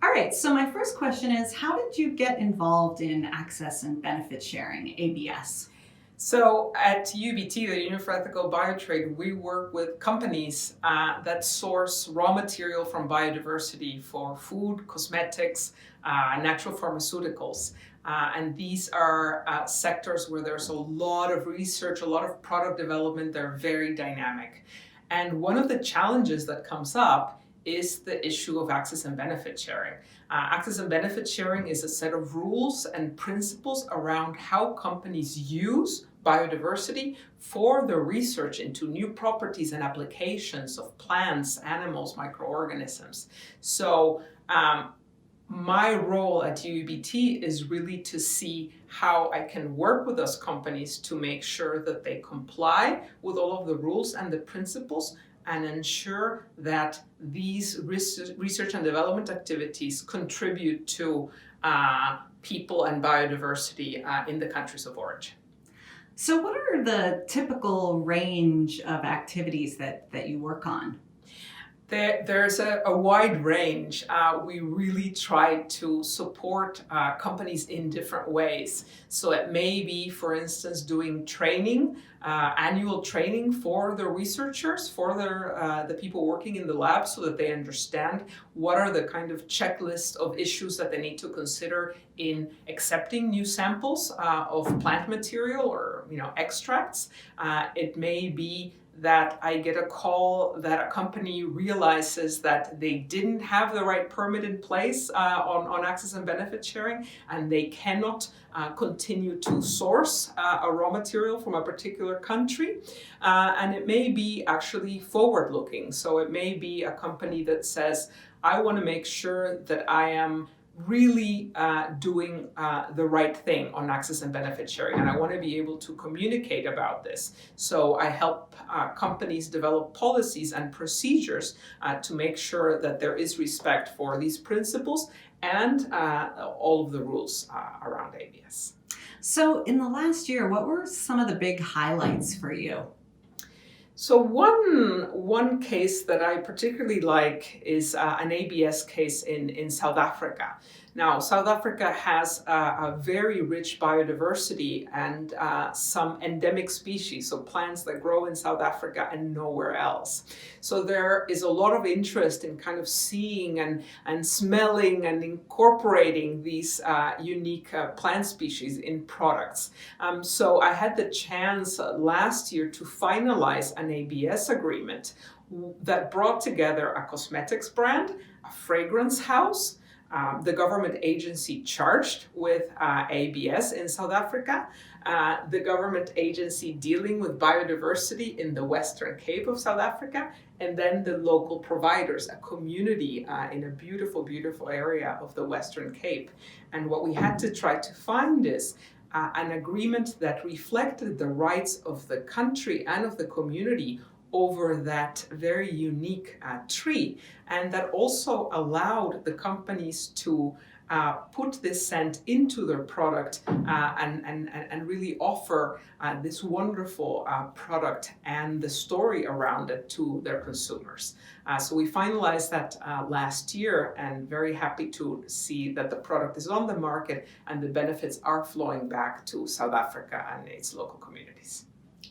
All right, so my first question is, how did you get involved in access and benefit sharing, ABS? So at UEBT, the Union for Ethical Biotrade, we work with companies that source raw material from biodiversity for food, cosmetics, natural pharmaceuticals. And these are sectors where there's a lot of research, a lot of product development. They're very dynamic. And one of the challenges that comes up is the issue of access and benefit sharing. Access and benefit sharing is a set of rules and principles around how companies use biodiversity for the research into new properties and applications of plants, animals, microorganisms. So my role at UEBT is really to see how I can work with those companies to make sure that they comply with all of the rules and the principles and ensure that these research and development activities contribute to people and biodiversity in the countries of origin. So, what are the typical range of activities that you work on? There's a wide range. We really try to support companies in different ways. So it may be, for instance, doing training, annual training for the researchers, for the people working in the lab, so that they understand what are the kind of checklist of issues that they need to consider in accepting new samples of plant material or extracts. It may be that I get a call that a company realizes that they didn't have the right permit in place on access and benefit sharing, and they cannot continue to source a raw material from a particular country. And it may be actually forward-looking. So it may be a company that says, I want to make sure that I am really doing the right thing on access and benefit sharing, and I want to be able to communicate about this. So I help companies develop policies and procedures to make sure that there is respect for these principles and all of the rules around ABS. So, in the last year, what were some of the big highlights for you? So one case that I particularly like is an ABS case in South Africa. Now, South Africa has a very rich biodiversity and some endemic species, so plants that grow in South Africa and nowhere else. So there is a lot of interest in kind of seeing and smelling and incorporating these unique plant species in products. So I had the chance last year to finalize an ABS agreement that brought together a cosmetics brand, a fragrance house, the government agency charged with ABS in South Africa, the government agency dealing with biodiversity in the Western Cape of South Africa, and then the local providers, a community in a beautiful, beautiful area of the Western Cape. And what we had to try to find is an agreement that reflected the rights of the country and of the community over that very unique tree, and that also allowed the companies to put this scent into their product and really offer this wonderful product and the story around it to their consumers. So we finalized that last year, and very happy to see that the product is on the market and the benefits are flowing back to South Africa and its local communities.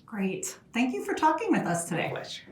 Great. Thank you for talking with us My today. pleasure.